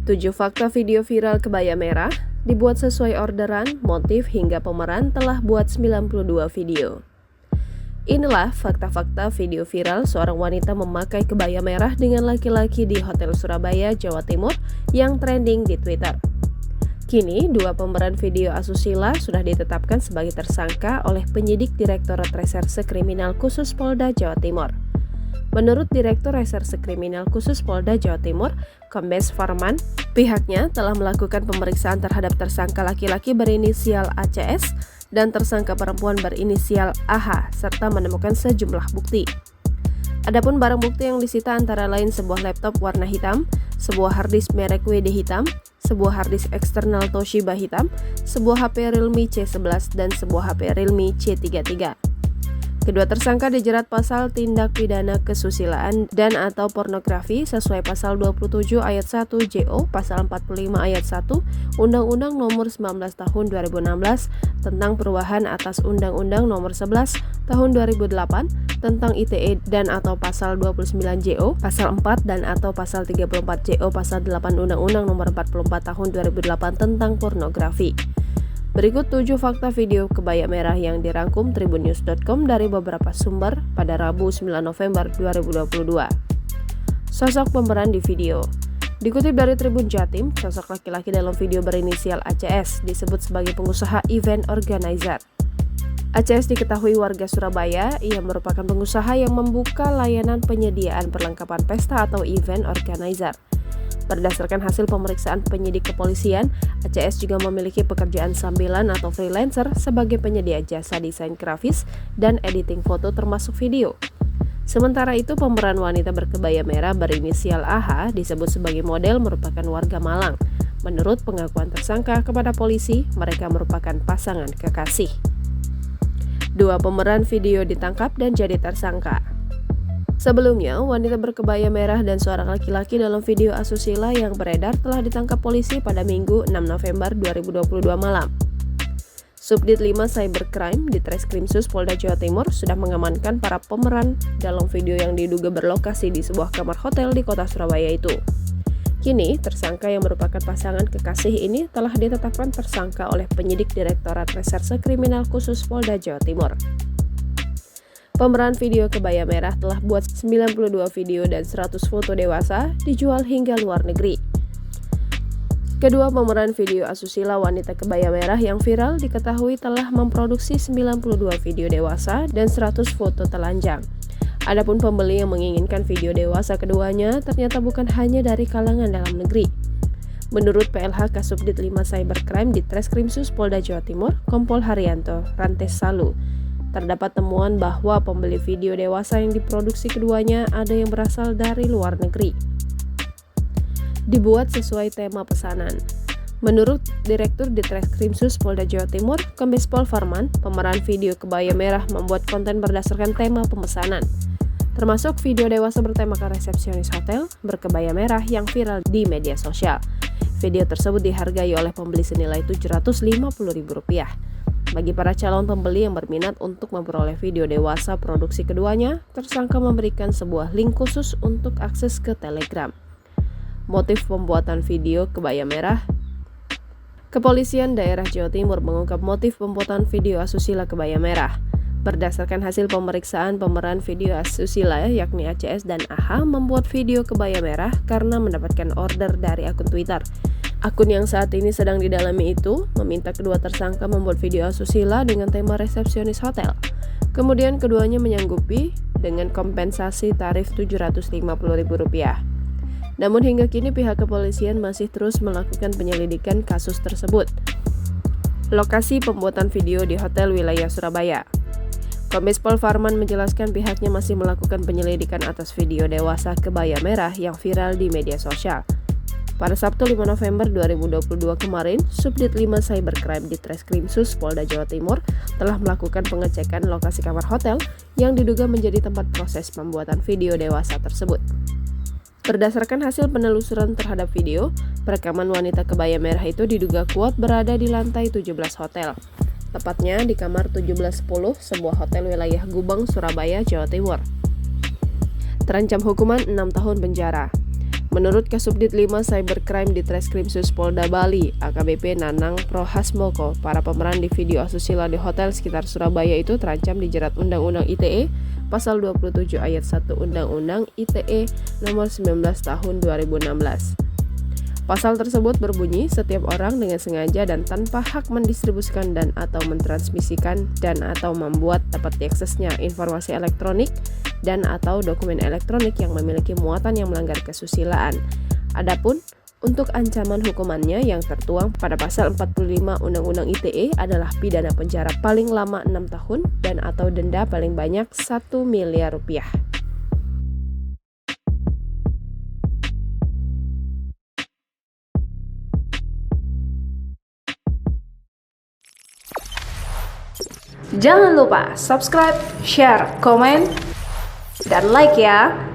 7 fakta video viral kebaya merah, dibuat sesuai orderan, motif hingga pemeran telah buat 92 video. Inilah fakta-fakta video viral seorang wanita memakai kebaya merah dengan laki-laki di Hotel Surabaya, Jawa Timur yang trending di Twitter. Kini, 2 pemeran video asusila sudah ditetapkan sebagai tersangka oleh penyidik Direktorat Reserse Kriminal Khusus Polda Jawa Timur. Menurut Direktur Reserse Kriminal Khusus Polda Jawa Timur, Kombes Farman, pihaknya telah melakukan pemeriksaan terhadap tersangka laki-laki berinisial ACS dan tersangka perempuan berinisial AH, serta menemukan sejumlah bukti. Adapun barang bukti yang disita antara lain sebuah laptop warna hitam, sebuah harddisk merek WD hitam, sebuah harddisk eksternal Toshiba hitam, sebuah HP Realme C11, dan sebuah HP Realme C33. Kedua tersangka dijerat pasal tindak pidana kesusilaan dan atau pornografi sesuai pasal 27 ayat 1 JO, pasal 45 ayat 1 Undang-Undang Nomor 19 Tahun 2016 tentang perubahan atas Undang-Undang Nomor 11 Tahun 2008 tentang ITE dan atau pasal 29 JO, pasal 4 dan atau pasal 34 JO, pasal 8 Undang-Undang Nomor 44 Tahun 2008 tentang pornografi. Berikut 7 fakta video kebaya merah yang dirangkum tribunnews.com dari beberapa sumber pada Rabu 9 November 2022. Sosok pemeran di video. Dikutip dari Tribun Jatim, sosok laki-laki dalam video berinisial ACS disebut sebagai pengusaha event organizer. ACS diketahui warga Surabaya, ia merupakan pengusaha yang membuka layanan penyediaan perlengkapan pesta atau event organizer. Berdasarkan hasil pemeriksaan penyidik kepolisian, ACS juga memiliki pekerjaan sambilan atau freelancer sebagai penyedia jasa desain grafis dan editing foto termasuk video. Sementara itu, pemeran wanita berkebaya merah berinisial AH disebut sebagai model merupakan warga Malang. Menurut pengakuan tersangka kepada polisi, mereka merupakan pasangan kekasih. 2 pemeran video ditangkap dan jadi tersangka. Sebelumnya, wanita berkebaya merah dan seorang laki-laki dalam video asusila yang beredar telah ditangkap polisi pada Minggu 6 November 2022 malam. Subdit 5 Cybercrime di Treskrimsus Polda Jawa Timur sudah mengamankan para pemeran dalam video yang diduga berlokasi di sebuah kamar hotel di kota Surabaya itu. Kini, tersangka yang merupakan pasangan kekasih ini telah ditetapkan tersangka oleh penyidik Direktorat Reserse Kriminal Khusus Polda Jawa Timur. Pemeran video kebaya merah telah buat 92 video dan 100 foto dewasa dijual hingga luar negeri. Kedua pemeran video asusila wanita kebaya merah yang viral diketahui telah memproduksi 92 video dewasa dan 100 foto telanjang. Adapun pembeli yang menginginkan video dewasa keduanya ternyata bukan hanya dari kalangan dalam negeri. Menurut PLH Kasubdit 5 Cybercrime di Treskrimsus Polda Jawa Timur, Kompol Haryanto Rantes Salu, terdapat temuan bahwa pembeli video dewasa yang diproduksi keduanya ada yang berasal dari luar negeri. Dibuat sesuai tema pesanan. Menurut Direktur di Treskrimsus Polda Jawa Timur, Kombes Pol Farman, pemeran video kebaya merah membuat konten berdasarkan tema pemesanan, termasuk video dewasa bertemakan resepsionis hotel berkebaya merah yang viral di media sosial. Video tersebut dihargai oleh pembeli senilai Rp750.000. Bagi para calon pembeli yang berminat untuk memperoleh video dewasa produksi keduanya, tersangka memberikan sebuah link khusus untuk akses ke Telegram. Motif pembuatan video kebaya merah. Kepolisian Daerah Jawa Timur mengungkap motif pembuatan video asusila kebaya merah. Berdasarkan hasil pemeriksaan pemeran video asusila yakni ACS dan AH membuat video kebaya merah karena mendapatkan order dari akun Twitter. Akun yang saat ini sedang didalami itu meminta kedua tersangka membuat video asusila dengan tema resepsionis hotel. Kemudian keduanya menyanggupi dengan kompensasi tarif Rp750.000. Namun hingga kini pihak kepolisian masih terus melakukan penyelidikan kasus tersebut. Lokasi pembuatan video di hotel wilayah Surabaya. Kombes Pol Farman menjelaskan pihaknya masih melakukan penyelidikan atas video dewasa kebaya merah yang viral di media sosial. Pada Sabtu 5 November 2022 kemarin, Subdit 5 Cybercrime di Treskrimsus Polda Jawa Timur telah melakukan pengecekan lokasi kamar hotel yang diduga menjadi tempat proses pembuatan video dewasa tersebut. Berdasarkan hasil penelusuran terhadap video, perekaman wanita kebaya merah itu diduga kuat berada di lantai 17 hotel. Tepatnya di kamar 1710 sebuah hotel wilayah Gubeng, Surabaya, Jawa Timur. Terancam hukuman 6 tahun penjara. Menurut Kasubdit 5 Cybercrime di Treskrimsus Polda Bali, AKBP Nanang Prohasmoko, para pemeran di video asusila di hotel sekitar Surabaya itu terancam dijerat Undang-Undang ITE Pasal 27 Ayat 1 Undang-Undang ITE Nomor 19 Tahun 2016. Pasal tersebut berbunyi, setiap orang dengan sengaja dan tanpa hak mendistribusikan dan atau mentransmisikan dan atau membuat dapat diaksesnya informasi elektronik dan atau dokumen elektronik yang memiliki muatan yang melanggar kesusilaan. Adapun untuk ancaman hukumannya yang tertuang pada pasal 45 Undang-Undang ITE adalah pidana penjara paling lama 6 tahun dan atau denda paling banyak 1 miliar rupiah. Jangan lupa subscribe, share, komen, dan like ya!